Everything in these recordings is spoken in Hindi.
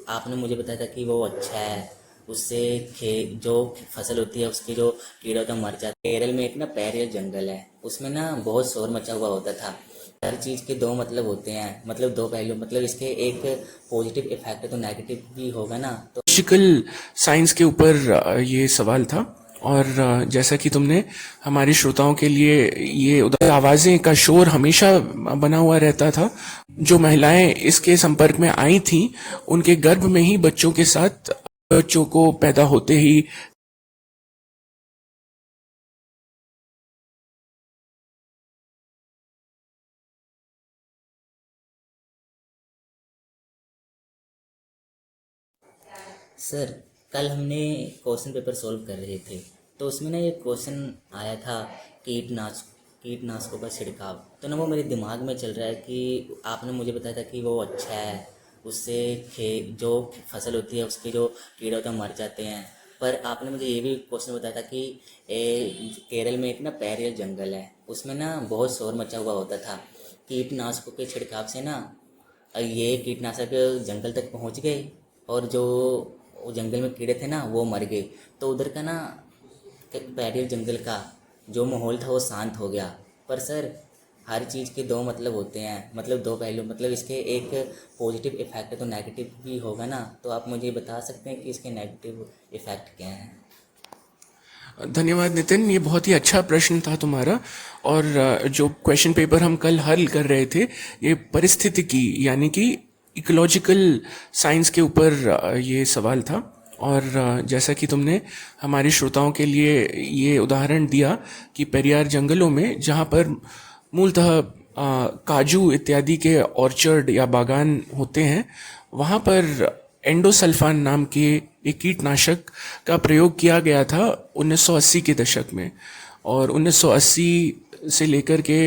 आपने मुझे बताया था कि वो अच्छा है, उससे खे जो फसल होती है उसकी जो कीड़ा होता है मर जाता है। केरल में एक ना पेरियल जंगल है, उसमें ना बहुत शोर मचा हुआ होता था। हर चीज़ के दो मतलब होते हैं, मतलब दो पहलू, मतलब इसके एक पॉजिटिव इफेक्ट है तो नेगेटिव भी होगा ना। तो फिजिकल साइंस के ऊपर ये सवाल था। और जैसा कि तुमने हमारे श्रोताओं के लिए ये उधर आवाज़ें का शोर हमेशा बना हुआ रहता था। जो महिलाएं इसके संपर्क में आई थीं उनके गर्भ में ही बच्चों के साथ बच्चों को पैदा होते ही। सर, कल हमने क्वेश्चन पेपर सॉल्व कर रहे थे, तो उसमें ना ये क्वेश्चन आया था कीटनाशकों का छिड़काव। तो ना वो मेरे दिमाग में चल रहा है कि आपने मुझे बताया था कि वो अच्छा है, उससे जो फसल होती है उसके जो कीड़े होते हैं मर जाते हैं। पर आपने मुझे ये भी क्वेश्चन बताया था कि केरल में एक ना पेरियल जंगल है, उसमें ना बहुत शोर मचा हुआ होता था। कीटनाशकों के छिड़काव से ना ये कीटनाशक जंगल तक पहुंच गए, और जो वो जंगल में कीड़े थे ना वो मर गए। तो उधर का ना बैरियर जंगल का जो माहौल था वो शांत हो गया। पर सर, हर चीज़ के दो मतलब होते हैं, मतलब दो पहलू, मतलब इसके एक पॉजिटिव इफेक्ट है तो नेगेटिव भी होगा ना। तो आप मुझे बता सकते हैं कि इसके नेगेटिव इफेक्ट क्या हैं? धन्यवाद नितिन, ये बहुत ही अच्छा प्रश्न था तुम्हारा। और जो क्वेश्चन पेपर हम कल हल कर रहे थे ये परिस्थितिकी यानी कि इकोलॉजिकल साइंस के ऊपर ये सवाल था। और जैसा कि तुमने हमारे श्रोताओं के लिए ये उदाहरण दिया कि पेरियार जंगलों में जहाँ पर मूलतः काजू इत्यादि के ऑर्चर्ड या बागान होते हैं वहाँ पर एंडोसल्फान नाम के एक कीटनाशक का प्रयोग किया गया था 1980 के दशक में। और 1980 से लेकर के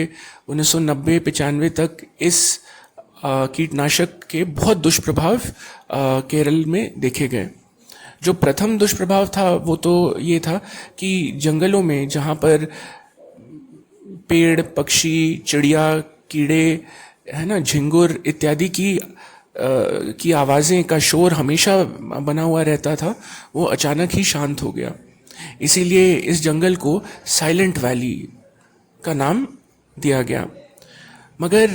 1990-95 तक इस कीटनाशक के बहुत दुष्प्रभाव केरल में देखे गए। जो प्रथम दुष्प्रभाव था वो तो ये था कि जंगलों में जहाँ पर पेड़ पक्षी चिड़िया कीड़े है ना झिंगुर इत्यादि की आवाज़ें का शोर हमेशा बना हुआ रहता था, वो अचानक ही शांत हो गया। इसीलिए इस जंगल को साइलेंट वैली का नाम दिया गया। मगर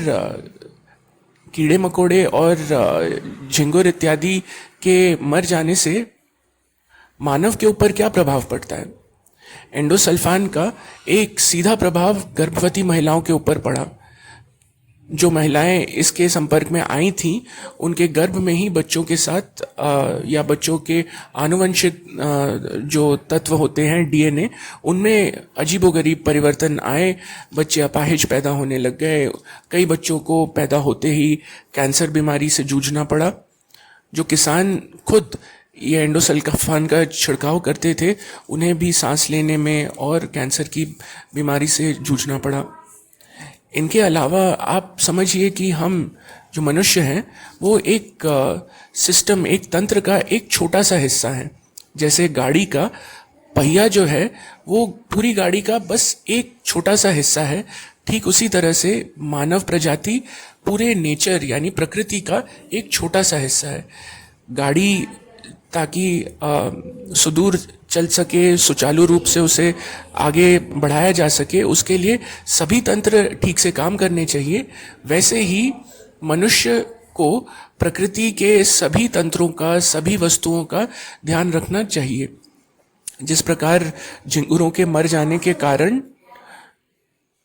कीड़े मकोड़े और झिंगुर इत्यादि के मर जाने से मानव के ऊपर क्या प्रभाव पड़ता है? एंडोसल्फान का एक सीधा प्रभाव गर्भवती महिलाओं के ऊपर पड़ा। जो महिलाएं इसके संपर्क में आई थीं उनके गर्भ में ही बच्चों के साथ या बच्चों के आनुवंशिक जो तत्व होते हैं डीएनए उनमें अजीबोगरीब परिवर्तन आए। बच्चे अपाहिज पैदा होने लग गए। कई बच्चों को पैदा होते ही कैंसर बीमारी से जूझना पड़ा। जो किसान खुद ये एंडोसल्फान का छिड़काव करते थे उन्हें भी सांस लेने में और कैंसर की बीमारी से जूझना पड़ा। इनके अलावा आप समझिए कि हम जो मनुष्य हैं वो एक सिस्टम एक तंत्र का एक छोटा सा हिस्सा है। जैसे गाड़ी का पहिया जो है वो पूरी गाड़ी का बस एक छोटा सा हिस्सा है, ठीक उसी तरह से मानव प्रजाति पूरे नेचर यानी प्रकृति का एक छोटा सा हिस्सा है। गाड़ी ताकि सुदूर चल सके सुचारू रूप से उसे आगे बढ़ाया जा सके उसके लिए सभी तंत्र ठीक से काम करने चाहिए। वैसे ही मनुष्य को प्रकृति के सभी तंत्रों का सभी वस्तुओं का ध्यान रखना चाहिए। जिस प्रकार झिंगुरों के मर जाने के कारण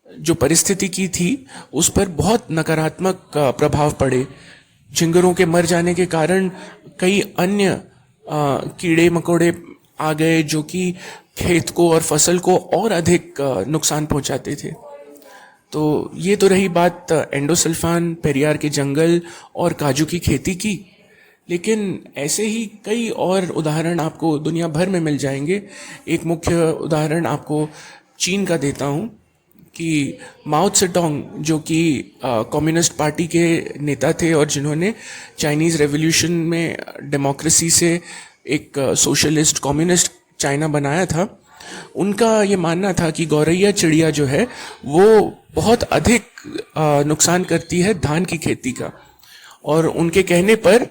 जो परिस्थिति की थी उस पर बहुत नकारात्मक प्रभाव पड़े। झिंगुरों के मर जाने के कारण कई अन्य कीड़े मकोड़े आ गए जो कि खेत को और फसल को और अधिक नुकसान पहुंचाते थे। तो ये तो रही बात एंडोसल्फान पेरियार के जंगल और काजू की खेती की। लेकिन ऐसे ही कई और उदाहरण आपको दुनिया भर में मिल जाएंगे। एक मुख्य उदाहरण आपको चीन का देता हूँ कि माओ त्से-टूंग जो कि कम्युनिस्ट पार्टी के नेता थे और जिन्होंने चाइनीज़ रेवोल्यूशन में डेमोक्रेसी से एक सोशलिस्ट कम्युनिस्ट चाइना बनाया था। उनका ये मानना था कि गौरैया चिड़िया जो है वो बहुत अधिक नुकसान करती है धान की खेती का। और उनके कहने पर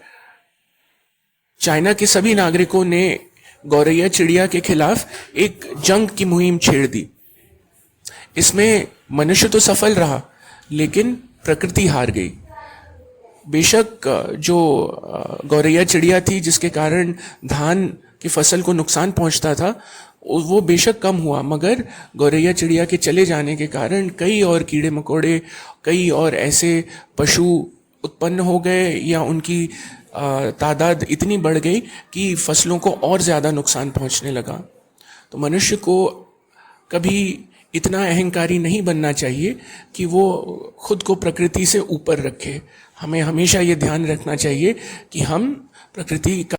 चाइना के सभी नागरिकों ने गौरैया चिड़िया के खिलाफ एक जंग की मुहिम छेड़ दी। इसमें मनुष्य तो सफल रहा, लेकिन प्रकृति हार गई। बेशक जो गौरैया चिड़िया थी जिसके कारण धान की फसल को नुकसान पहुंचता था, वो बेशक कम हुआ, मगर गौरैया चिड़िया के चले जाने के कारण कई और कीड़े मकोड़े, कई और ऐसे पशु उत्पन्न हो गए या उनकी तादाद इतनी बढ़ गई कि फसलों को और ज़्यादा नुकसान पहुंचने लगा। तो मनुष्य को कभी इतना अहंकारी नहीं बनना चाहिए कि वो खुद को प्रकृति से ऊपर रखे। हमें हमेशा ये ध्यान रखना चाहिए कि हम प्रकृति का।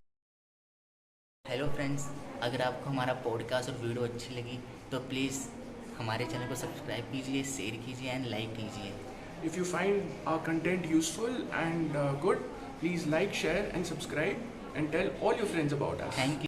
हेलो फ्रेंड्स, अगर आपको हमारा पॉडकास्ट और वीडियो अच्छी लगी तो प्लीज़ हमारे चैनल को सब्सक्राइब कीजिए, शेयर कीजिए एंड लाइक कीजिए। If you find our content useful and good, please like, share and subscribe and tell all your friends about us. Thank you.